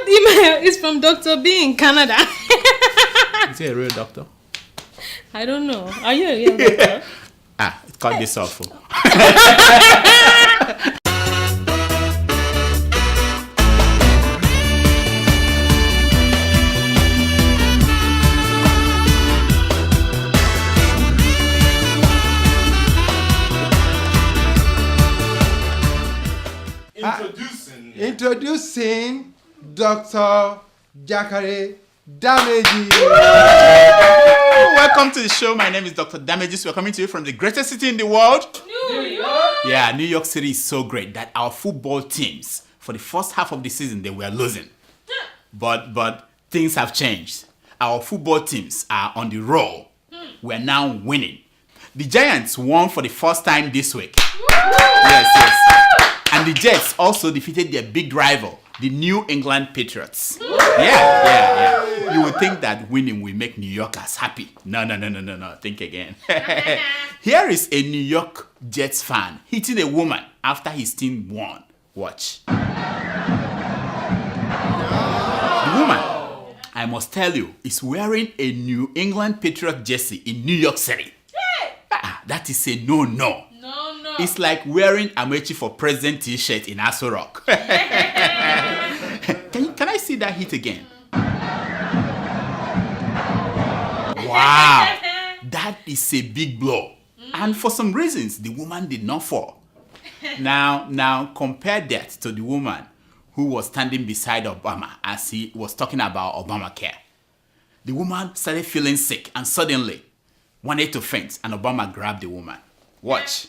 That email is from Dr. B in Canada. Is he a real doctor? I don't know. Are you a real doctor? Cut this off. Introducing Dr. Jakare Damages. Welcome to the show. My name is Dr. Damages. We're coming to you from the greatest city in the world, New York. Yeah, New York City is so great that our football teams, for the first half of the season, they were losing. But things have changed. Our football teams are on the roll. We're now winning. The Giants won for the first time this week. Yes. And the Jets also defeated their big rival, the New England Patriots. Yeah. You would think that winning will make New Yorkers happy. No. Think again. Here is a New York Jets fan hitting a woman after his team won. Watch. The woman, I must tell you, is wearing a New England Patriot jersey in New York City. That is a no. No. It's like wearing Amechi for President t-shirt in Aso Rock. Can I see that hit again? Wow. That is a big blow. And for some reasons, the woman did not fall. Now compare that to the woman who was standing beside Obama as he was talking about Obamacare. The woman started feeling sick and suddenly wanted to faint, and Obama grabbed the woman. Watch.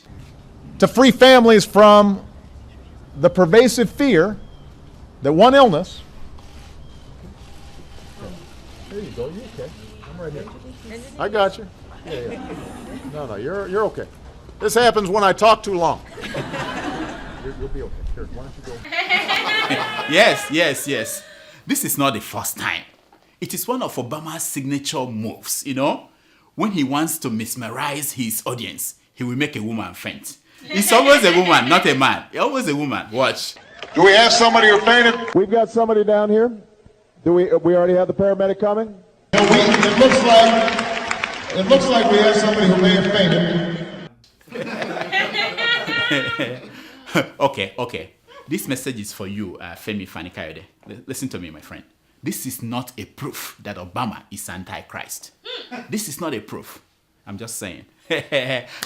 To free families from the pervasive fear that one illness. There you go. You okay? I'm right here. I got you. Yeah. No, you're okay. This happens when I talk too long. You'll be okay. Here, why don't you go? Yes. This is not the first time. It is one of Obama's signature moves, When he wants to mesmerize his audience, he will make a woman faint. It's always a woman, not a man. Always a woman. Watch. Do we have somebody who fainted? We've got somebody down here. Do we already have the paramedic coming? It looks like we have somebody who may have fainted. Okay. This message is for you, Femi Fanikayode. Listen to me, my friend. This is not a proof that Obama is anti-Christ. This is not a proof. I'm just saying.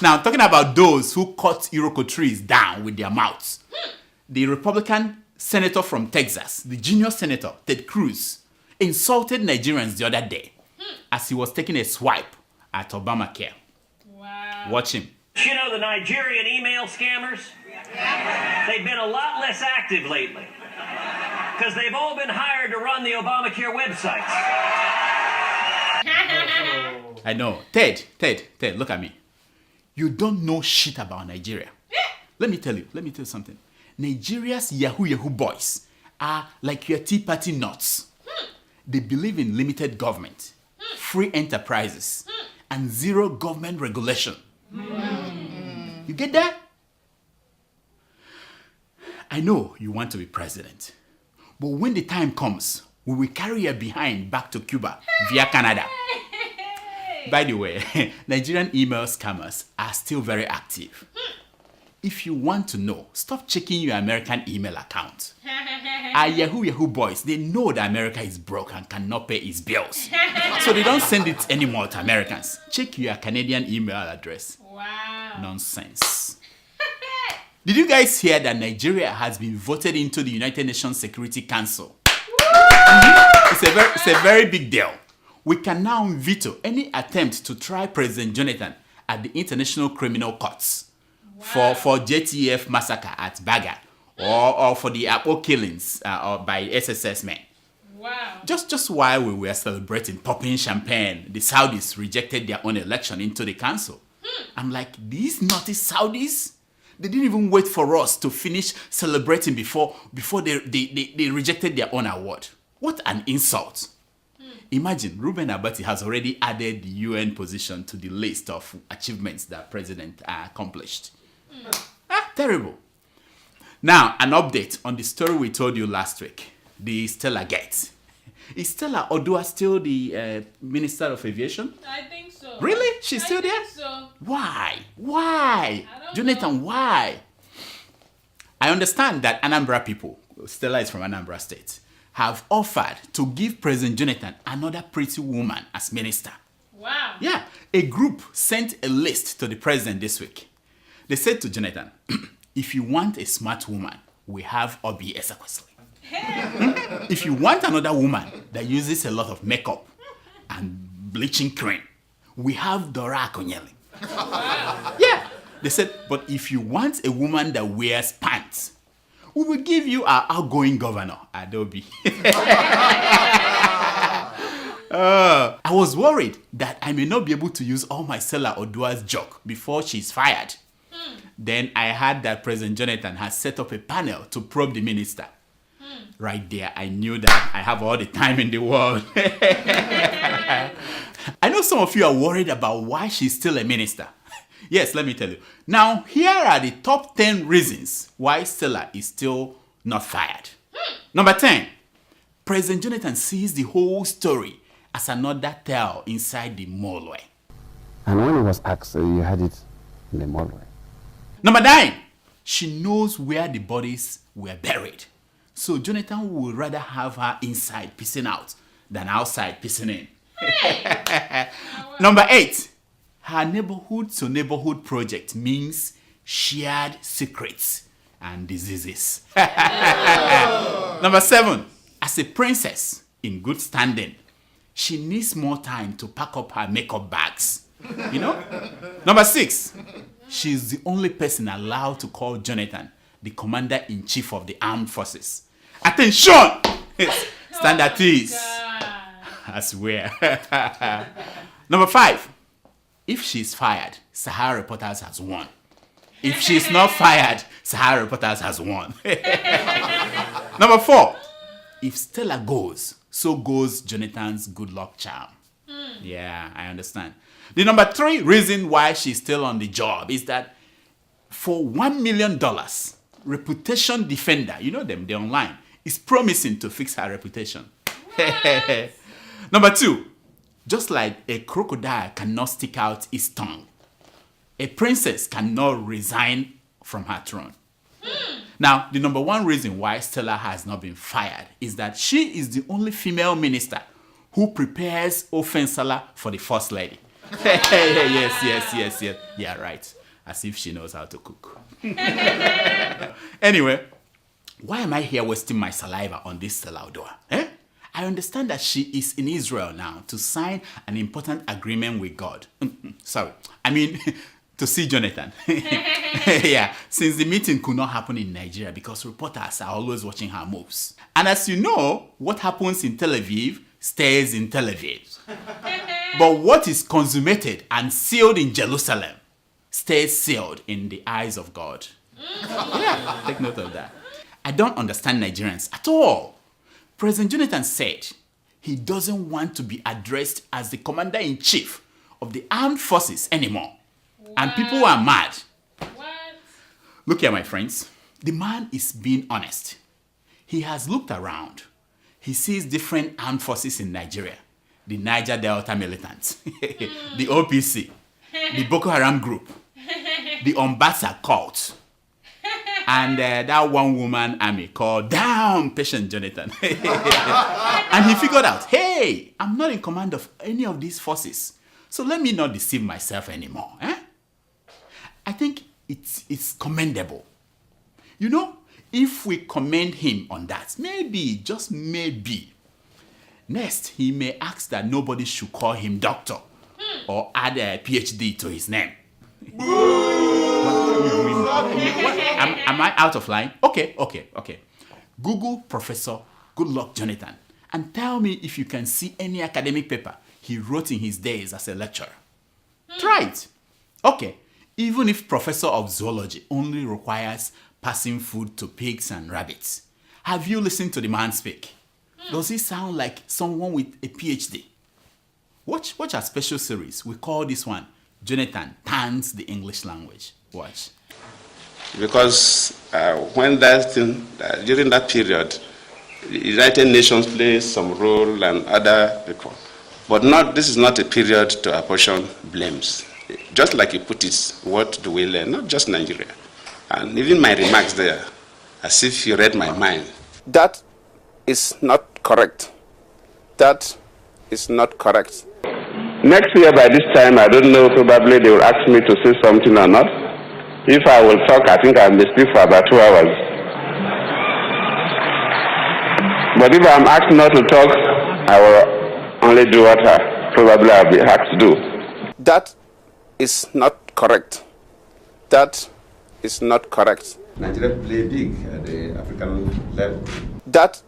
Now, talking about those who cut Iroko trees down with their mouths. The Republican senator from Texas, the junior senator, Ted Cruz, insulted Nigerians the other day as he was taking a swipe at Obamacare. Wow. Watch him. The Nigerian email scammers, they've been a lot less active lately because they've all been hired to run the Obamacare websites. I know. Ted, look at me. You don't know shit about Nigeria. Let me tell you something. Nigeria's Yahoo boys are like your Tea Party nuts. They believe in limited government, free enterprises, and zero government regulation. You get that? I know you want to be president, but when the time comes, we will carry you behind back to Cuba via Canada. By the way, Nigerian email scammers are still very active. If you want to know, stop checking your American email account. Our Yahoo boys, they know that America is broke and cannot pay its bills. So they don't send it anymore to Americans. Check your Canadian email address. Wow. Nonsense. Did you guys hear that Nigeria has been voted into the United Nations Security Council? It's a very big deal. We can now veto any attempt to try President Jonathan at the International Criminal Courts for JTF massacre at Baga or for the Apo killings by SSS men. Wow. Just while we were celebrating popping champagne, the Saudis rejected their own election into the council. I'm like, these naughty Saudis? They didn't even wait for us to finish celebrating before they rejected their own award. What an insult. Imagine, Ruben Abati has already added the UN position to the list of achievements that President accomplished. Terrible. Now, an update on the story we told you last week. did Stella get? Is Stella Oduah still the Minister of Aviation? I think so. Really? She's still there? I think so. Why? Why? I don't Jonathan, why? I understand that Anambra people, Stella is from Anambra State, have offered to give President Jonathan another pretty woman as minister. Wow. Yeah, a group sent a list to the president this week. They said to Jonathan, if you want a smart woman, we have Obi Ezekwesili. If you want another woman that uses a lot of makeup and bleaching cream, we have Dora Akonyele. Wow. Yeah, they said, but if you want a woman that wears pants, we will give you our outgoing governor, Adobe. I was worried that I may not be able to use all my Stella Oduah's joke before she's fired. Then I heard that President Jonathan has set up a panel to probe the minister. Right there, I knew that I have all the time in the world. I know some of you are worried about why she's still a minister. Yes, let me tell you. Now, here are the top 10 reasons why Stella is still not fired. Number 10, President Jonathan sees the whole story as another tale inside the Molwe. And when he was asked, you had it in the Molwe. Number 9, she knows where the bodies were buried. So Jonathan would rather have her inside pissing out than outside pissing in. Number 8, her neighborhood to neighborhood project means shared secrets and diseases. Number 7, as a princess in good standing, she needs more time to pack up her makeup bags. You know? Number 6, she's the only person allowed to call Jonathan the commander-in-chief of the armed forces. Attention! Stand at ease. I swear. Number 5, if she's fired, Sahara Reporters has won. If she's not fired, Sahara Reporters has won. Number 4, if Stella goes, so goes Jonathan's good luck charm. Yeah, I understand. The number 3 reason why she's still on the job is that for $1 million, Reputation Defender, you know them, they're online, is promising to fix her reputation. Number 2, just like a crocodile cannot stick out its tongue, a princess cannot resign from her throne. Now, the number 1 reason why Stella has not been fired is that she is the only female minister who prepares Ofensala for the First Lady. Yes. Yeah, right. As if she knows how to cook. Anyway, why am I here wasting my saliva on this Stella Oduah? I understand that she is in Israel now to sign an important agreement with God. Sorry, I mean to see Jonathan. Yeah, since the meeting could not happen in Nigeria because reporters are always watching her moves. And as you know, what happens in Tel Aviv stays in Tel Aviv. But what is consummated and sealed in Jerusalem stays sealed in the eyes of God. Yeah, take note of that. I don't understand Nigerians at all. President Jonathan said he doesn't want to be addressed as the commander-in-chief of the armed forces anymore. Wow. And people are mad. What? Look here, my friends. The man is being honest. He has looked around. He sees different armed forces in Nigeria. The Niger Delta militants, the OPC, the Boko Haram group, the Umbasa cult, and that one-woman army called Down Patient Jonathan. And he figured out, hey, I'm not in command of any of these forces, so let me not deceive myself anymore. I think it's commendable. You know, if we commend him on that, maybe, just maybe, next he may ask that nobody should call him doctor or add a PhD to his name. Am I out of line? Okay. Google Professor Goodluck Jonathan and tell me if you can see any academic paper he wrote in his days as a lecturer. Try it. Okay, even if Professor of Zoology only requires passing food to pigs and rabbits. Have you listened to the man speak? Does he sound like someone with a PhD? Watch our special series. We call this one Jonathan Turns the English Language. Watch. Because when that thing, during that period, The United Nations plays some role and other people. But this is not a period to apportion blames. Just like you put it, what do we learn? Not just Nigeria. And even my remarks there, as if you read my mind. That is not correct. That is not correct. Next year by this time, I don't know, probably they will ask me to say something or not. If I will talk, I think I may speak for about 2 hours. But if I'm asked not to talk, I will only do what probably I'll be asked to do. That is not correct. That is not correct. Nigeria play big at the African level. That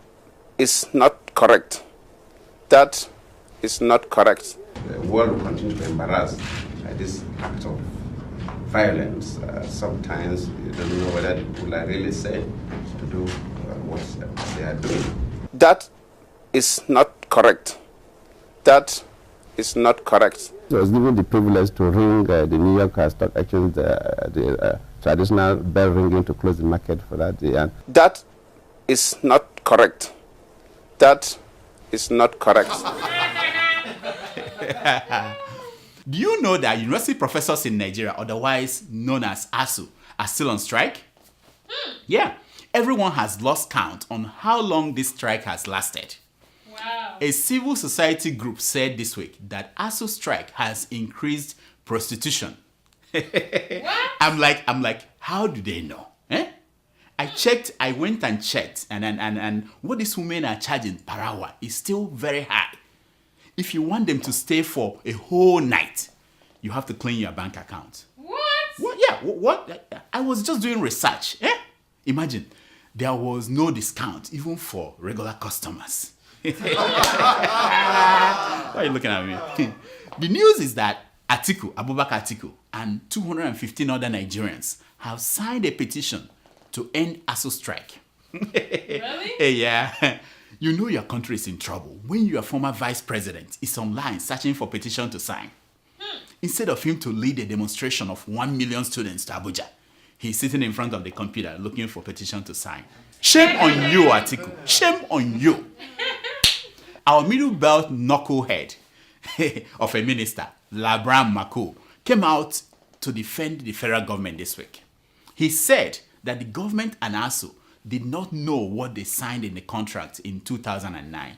is not correct. That is not correct. The world will continue to be embarrassed by this act of violence. Sometimes you don't know whether the people are really safe to do what they are doing. That is not correct. That is not correct. I was given the privilege to ring the New York Stock Exchange, the traditional bell ringing to close the market for that day. And that is not correct. That is not correct. Do you know that university professors in Nigeria, otherwise known as ASU, are still on strike? Yeah, everyone has lost count on how long this strike has lasted. Wow. A civil society group said this week that ASU strike has increased prostitution. What? I'm like, how do they know? I went and checked, and what these women are charging per hour is still very high. If you want them to stay for a whole night, you have to clean your bank account. What? What? Yeah, what? I was just doing research. Imagine, there was no discount even for regular customers. Why are you looking at me? The news is that Abubakar Atiku, and 215 other Nigerians have signed a petition to end ASU strike. Really? Yeah. You know your country is in trouble when your former vice president is online searching for petition to sign. Instead of him to lead a demonstration of 1 million students to Abuja, he's sitting in front of the computer looking for petition to sign. Shame on you, Atiku. Shame on you. Our middle belt knucklehead of a minister, Labram Mako, came out to defend the federal government this week. He said that the government and ASU did not know what they signed in the contract in 2009.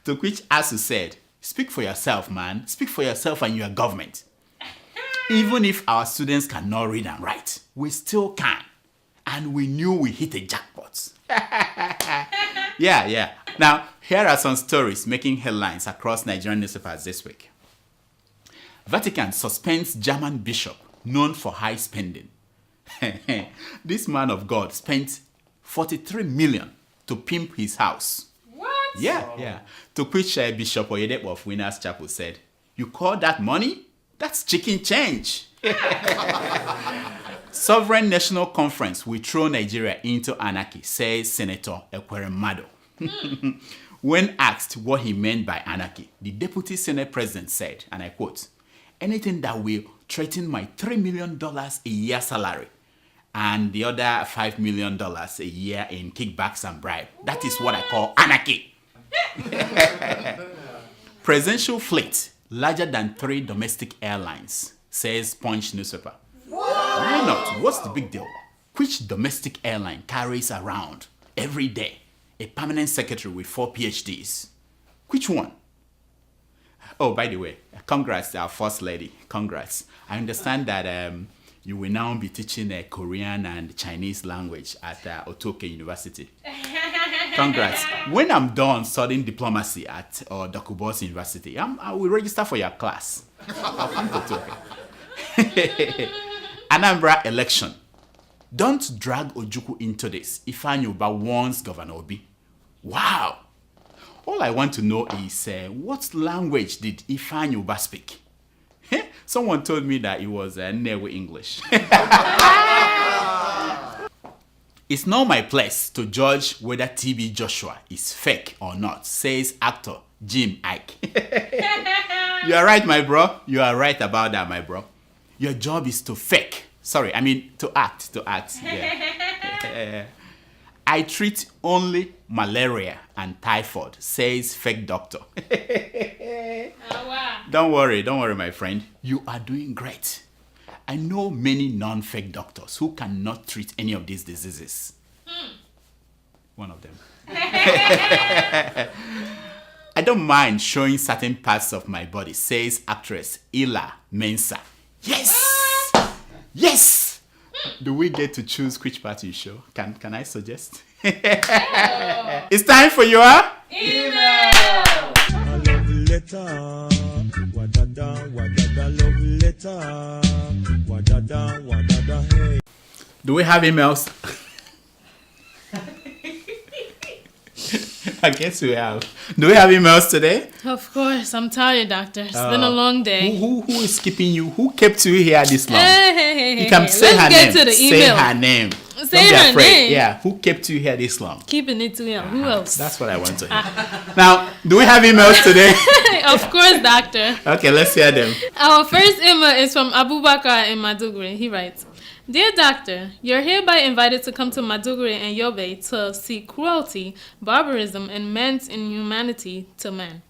To which ASU said, speak for yourself, man. Speak for yourself and your government. Even if our students cannot read and write, we still can. And we knew we hit a jackpot. Yeah. Now, here are some stories making headlines across Nigerian newspapers this week. Vatican suspends German bishop known for high spending. This man of God spent 43 million to pimp his house. What? Yeah. To which Bishop Oyedepo of Winners Chapel said, you call that money? That's chicken change. Sovereign National Conference will throw Nigeria into anarchy, says Senator Ekweremadu. When asked what he meant by anarchy, the Deputy Senate President said, and I quote, anything that will threaten my $3 million a year salary and the other $5 million a year in kickbacks and bribe. That is what I call anarchy. Presidential fleet larger than 3 domestic airlines, says Punch newspaper. Why not? What's the big deal? Which domestic airline carries around every day a permanent secretary with 4 PhDs? Which one? Oh, by the way, congrats to our first lady. Congrats. I understand that you will now be teaching Korean and Chinese language at Otoke University. Congrats. When I'm done studying diplomacy at Dokubos University, I will register for your class. I'll come to Otoke. Anambra election. Don't drag Ojukwu into this. Ifeanyi Uba warns Governor Obi. Wow. All I want to know is what language did Ifeanyi Uba speak? Someone told me that it was Newe English. It's not my place to judge whether TB Joshua is fake or not, says actor Jim Ike. You are right, my bro. You are right about that, my bro. Your job is to fake. To act. Yeah. I treat only malaria and typhoid, says fake doctor. Don't worry, my friend. You are doing great. I know many non-fake doctors who cannot treat any of these diseases. One of them. I don't mind showing certain parts of my body, says actress Ila Mensa. Yes! Yes! Do we get to choose which part you show? Can I suggest? It's time for your Email! Do we have emails? I guess we have. Do we have emails today? Of course. I'm tired, doctor. It's been a long day. Who is keeping you? Who kept you here this long? Hey. You can say her name. To the say email. her name. Say Don't be her afraid. name. Yeah. Who kept you here this long? Keeping it to him. Who else? That's what I want to hear. Now, do we have emails today? Of course, doctor. Okay, let's hear them. Our first email is from Abubakar in Maduguri. He writes, Dear Doctor, you're hereby invited to come to Maduguri and Yobe to see cruelty, barbarism, and man's inhumanity to man.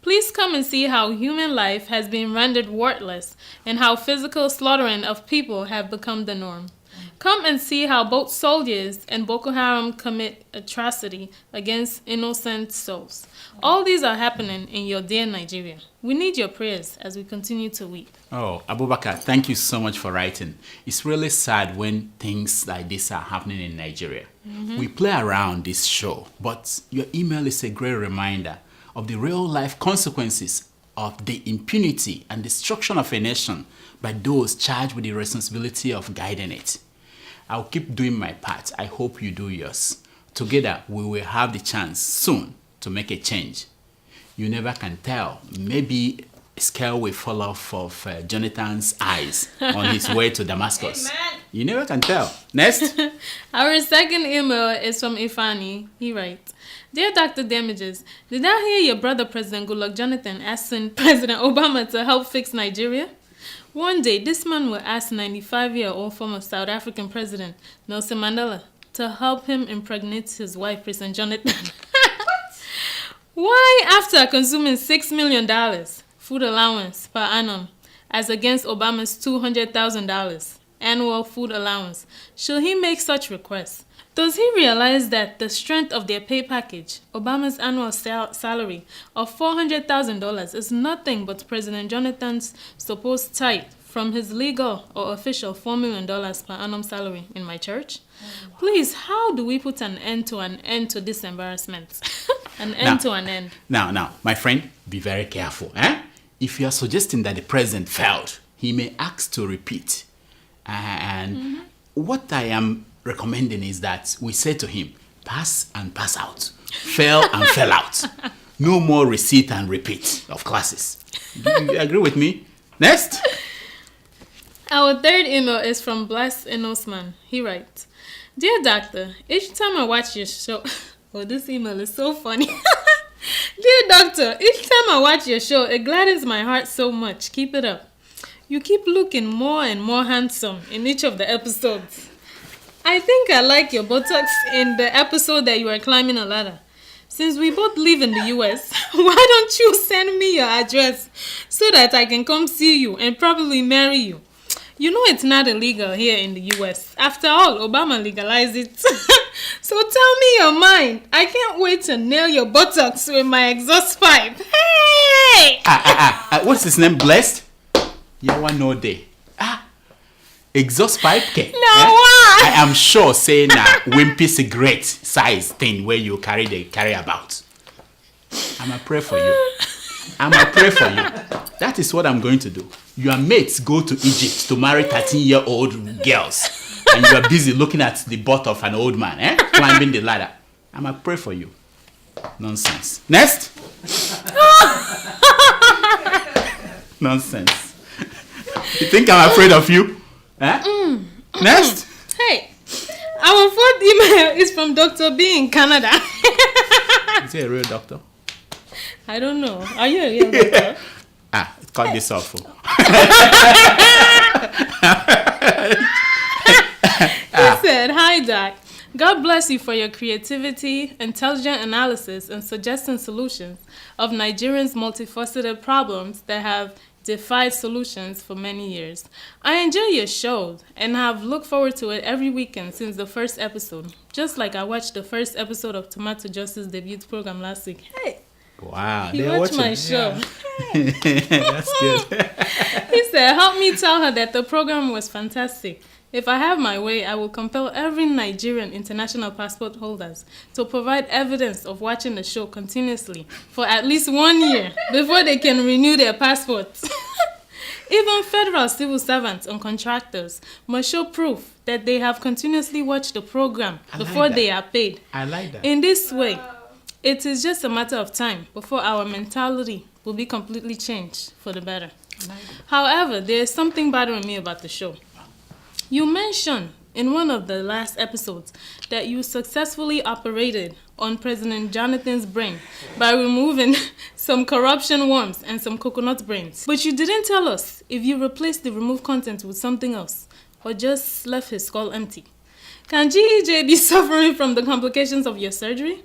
Please come and see how human life has been rendered worthless and how physical slaughtering of people have become the norm. Come and see how both soldiers and Boko Haram commit atrocity against innocent souls. All these are happening in your dear Nigeria. We need your prayers as we continue to weep. Oh, Abubakar, thank you so much for writing. It's really sad when things like this are happening in Nigeria. We play around this show, but your email is a great reminder of the real-life consequences of the impunity and destruction of a nation by those charged with the responsibility of guiding it. I'll keep doing my part. I hope you do yours. Together, we will have the chance soon to make a change. You never can tell. Maybe a scale will fall off of Jonathan's eyes on his way to Damascus. Amen. You never can tell. Next. Our second email is from Ifani. He writes, Dear Dr. Damages, did I hear your brother President Goodluck Jonathan asking President Obama to help fix Nigeria? One day, this man will ask 95-year-old former South African President Nelson Mandela to help him impregnate his wife, President Jonathan. Why, after consuming $6 million food allowance per annum, as against Obama's $200,000 annual food allowance, should he make such requests? Does he realize that the strength of their pay package, Obama's annual salary of $400,000, is nothing but President Jonathan's supposed tithe from his legal or official $4 million per annum salary in my church? Please, how do we put an end to this embarrassment? An end to an end. Now, my friend, be very careful. If you are suggesting that the president failed, he may ask to repeat. And what I am recommending is that we say to him, pass and pass out, fail and fell out. No more receipt and repeat of classes. Do you agree with me? Next. Our third email is from Bless Osman. He writes, Dear Doctor, each time I watch your show... Oh, this email is so funny. Dear Doctor, each time I watch your show, it gladdens my heart so much. Keep it up. You keep looking more and more handsome in each of the episodes. I think I like your buttocks in the episode that you are climbing a ladder. Since we both live in the US, why don't you send me your address so that I can come see you and probably marry you? You know it's not illegal here in the US. After all, Obama legalized it. So tell me your mind. I can't wait to nail your buttocks with my exhaust pipe. Hey! What's his name? Blessed? Yawa no day. Exhaust pipe ke? No, what? I am sure saying a wimpy cigarette size thing where you carry about. I'ma pray for you. That is what I'm going to do. Your mates go to Egypt to marry 13-year-old girls, and you are busy looking at the butt of an old man, climbing the ladder. I'ma pray for you. Nonsense. Next. Nonsense. You think I'm afraid of you? Next. Hey, our fourth email is from Dr. B in Canada. Is he a real doctor? I don't know. Are you a real doctor? Cut this off. He said, Hi, Doc. God bless you for your creativity, intelligent analysis, and suggesting solutions of Nigerians' multifaceted problems that have defied solutions for many years. I enjoy your show and have looked forward to it every weekend since the first episode, just like I watched the first episode of Tomato Justice debut program last week. Hey! Wow, He watched my show. Yeah. That's good. He said, help me tell her that the program was fantastic. If I have my way, I will compel every Nigerian international passport holders to provide evidence of watching the show continuously for at least 1 year before they can renew their passports. Even federal civil servants and contractors must show proof that they have continuously watched the program before they are paid. I like that. In this way, it is just a matter of time before our mentality will be completely changed for the better. However, there is something bothering me about the show. You mentioned in one of the last episodes that you successfully operated on President Jonathan's brain by removing some corruption worms and some coconut brains. But you didn't tell us if you replaced the removed content with something else or just left his skull empty. Can GEJ be suffering from the complications of your surgery?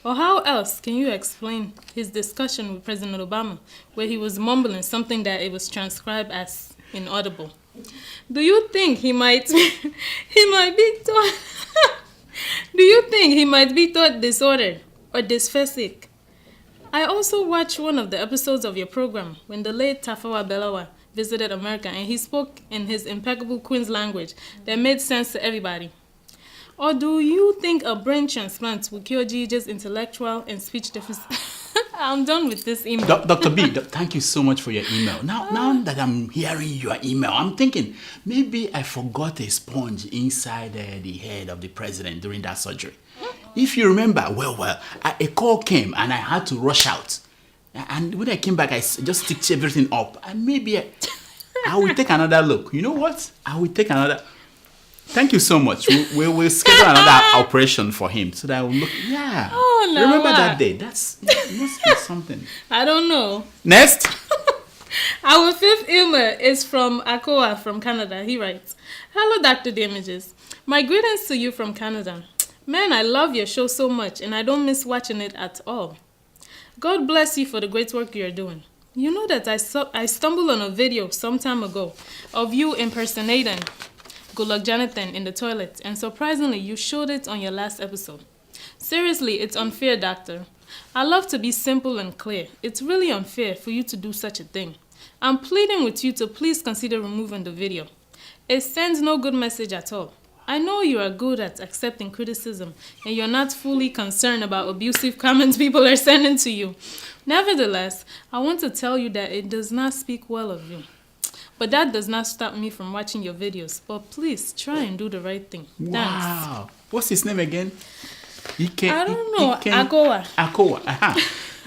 Or how else can you explain his discussion with President Obama, where he was mumbling something that it was transcribed as inaudible? Do you think he might be thought Do you think he might be thought disordered or dysphasic? I also watched one of the episodes of your program when the late Tafawa Balewa visited America and he spoke in his impeccable Queen's language that made sense to everybody. Or do you think a brain transplant will cure GJ's intellectual and speech deficit? I'm done with this email. Dr. B, thank you so much for your email. Now that I'm hearing your email, I'm thinking maybe I forgot a sponge inside the head of the president during that surgery. If you remember, a call came and I had to rush out. And when I came back, I just stitched everything up. And maybe I will take another look. You know what? I will take another... Thank you so much. We will schedule another operation for him so that I will look. Yeah. Oh, no. Remember that day? That must be something. I don't know. Next. Our fifth email is from Adeola from Canada. He writes, hello, Dr. Damages. My greetings to you from Canada. Man, I love your show so much and I don't miss watching it at all. God bless you for the great work you're doing. You know that I stumbled on a video some time ago of you impersonating Goodluck Jonathan in the toilet, and surprisingly, you showed it on your last episode. Seriously, it's unfair, doctor. I love to be simple and clear. It's really unfair for you to do such a thing. I'm pleading with you to please consider removing the video. It sends no good message at all. I know you are good at accepting criticism, and you're not fully concerned about abusive comments people are sending to you. Nevertheless, I want to tell you that it does not speak well of you. But that does not stop me from watching your videos. But please, try and do the right thing. Wow. Thanks. What's his name again? I don't know. Adeola.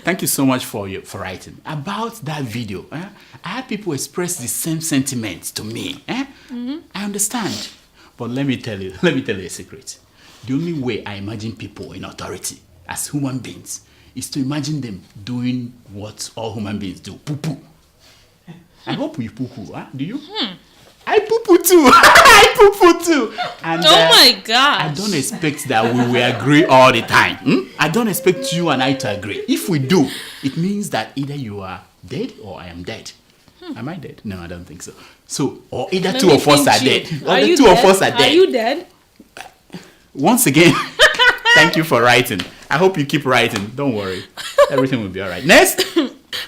Thank you so much for writing. About that video, I had people express the same sentiments to me. I understand. But let me tell you a secret. The only way I imagine people in authority as human beings is to imagine them doing what all human beings do. Poo-poo. I hope you poo-poo, huh? Do you? I poo-poo too. I poo-poo too. And, oh my God. I don't expect that we will agree all the time. I don't expect you and I to agree. If we do, it means that either you are dead or I am dead. Am I dead? No, I don't think so. So, or either two of us are dead. Or the two of us are dead. Are you dead? Once again, thank you for writing. I hope you keep writing. Don't worry. Everything will be all right. Next.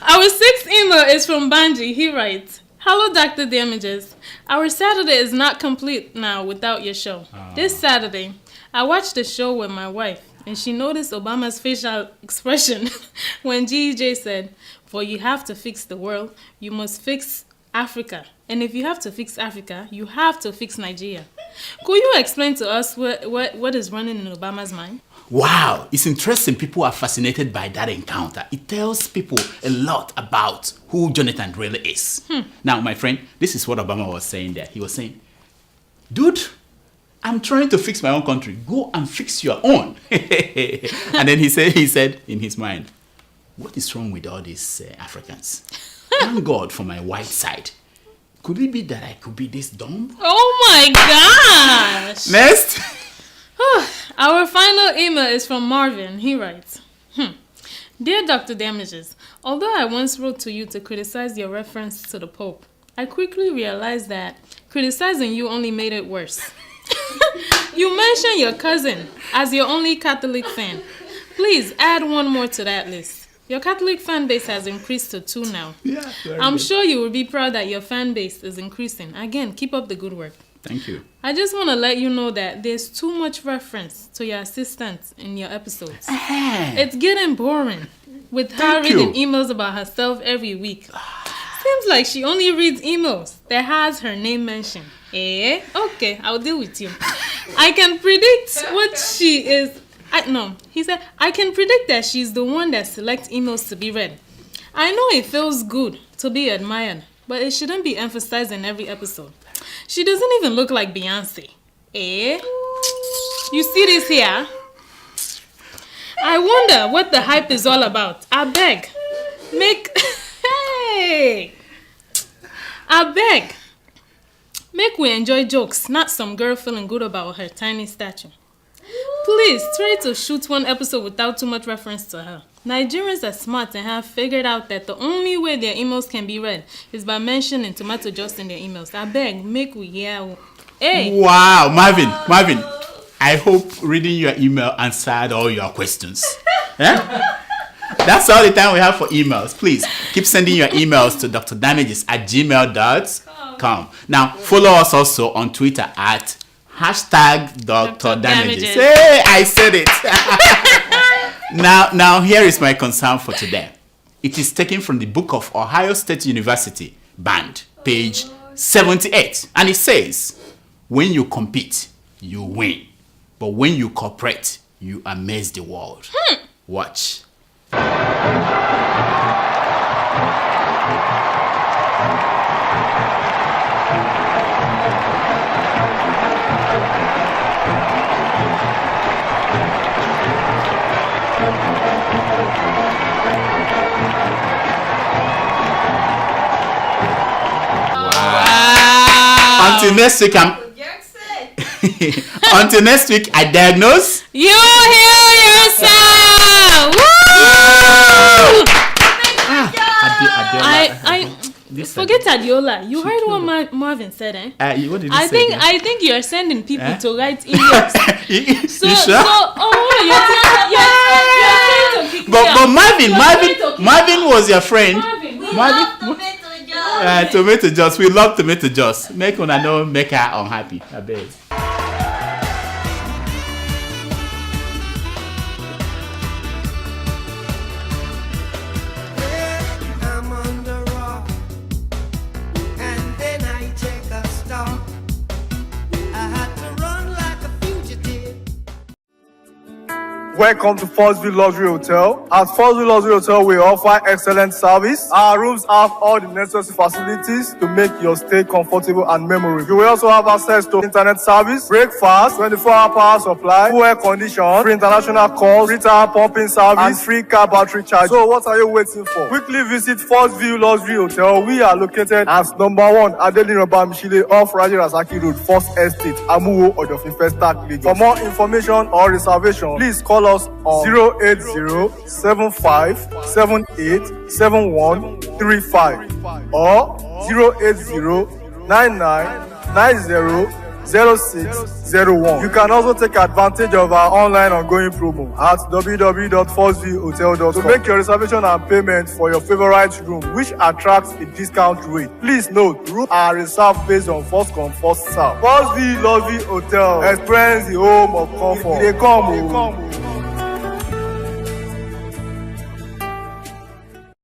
Our sixth email is from Banji. He writes, hello, Dr. Damages. Our Saturday is not complete now without your show. This Saturday, I watched the show with my wife, and she noticed Obama's facial expression when GEJ said, for you have to fix the world, you must fix Africa. And if you have to fix Africa, you have to fix Nigeria. Could you explain to us what is running in Obama's mind? Wow, it's interesting. People are fascinated by that encounter. It tells people a lot about who Jonathan really is. Now, my friend, this is what Obama was saying there. He was saying, dude, I'm trying to fix my own country. Go and fix your own. And then he said in his mind, what is wrong with all these Africans? Thank God for my white side. Could it be that I could be this dumb? Oh my gosh! Next. Our final email is from Marvin. He writes, Dear Dr. Damages, although I once wrote to you to criticize your reference to the Pope, I quickly realized that criticizing you only made it worse. You mentioned your cousin as your only Catholic fan. Please add one more to that list. Your Catholic fan base has increased to 2 now. Yeah, I'm sure you will be proud that your fan base is increasing. Again, keep up the good work. Thank you. I just want to let you know that there's too much reference to your assistant in your episodes. It's getting boring with her reading emails about herself every week. Seems like she only reads emails that has her name mentioned. Okay, I'll deal with you. I can predict what she is. He said, I can predict that she's the one that selects emails to be read. I know it feels good to be admired, but it shouldn't be emphasized in every episode. She doesn't even look like Beyonce. You see this here? I wonder what the hype is all about. I beg. Make we enjoy jokes, not some girl feeling good about her tiny stature. Please try to shoot one episode without too much reference to her. Nigerians are smart and have figured out that the only way their emails can be read is by mentioning tomato juice in their emails. I beg, make we hear. Hey! Wow, Marvin, I hope reading your email answered all your questions. That's all the time we have for emails. Please keep sending your emails to drdamages@gmail.com. Now, follow us also on Twitter at #DrDamages. Hey, I said it. Now, here is my concern for today. It is taken from the book of Ohio State University, Band, page 78. And it says, when you compete, you win. But when you cooperate, you amaze the world. Watch. Until next week, until next week, I diagnose. You heal yourself. Woo! I forget Adeola. You heard what Marvin said, eh? What did he say? I think you are sending people to write emails. You sure? You're but Marvin was your friend. Tomato juice. We love tomato juice. Make una know, make her unhappy. I beg. I'm on the rock, and then I take a stop. I had to run like a fugitive. Welcome to Forstview Luxury Hotel. At Forstview Luxury Hotel, we offer excellent service. Our rooms have all the necessary facilities to make your stay comfortable and memorable. You will also have access to internet service, breakfast, 24-hour power supply, full air condition, free international calls, free-tire pumping service, and free car battery charge. So what are you waiting for? Quickly visit Forstview Luxury Hotel. We are located at #1 Adeola Mishile off Raji Rasaki Road, First Estate, Amuwo, Odofin Festac, Lagos. For more information or reservation, please call us on 080-7578-7135 or 080-9990-0601. You can also take advantage of our online ongoing promo at www.forceviewhotel.com to make your reservation and payment for your favorite room, which attracts a discount rate. Please note, rooms are reserved based on first come, first serve. Forstview Luxury Hotel. Experience the home of comfort. They come.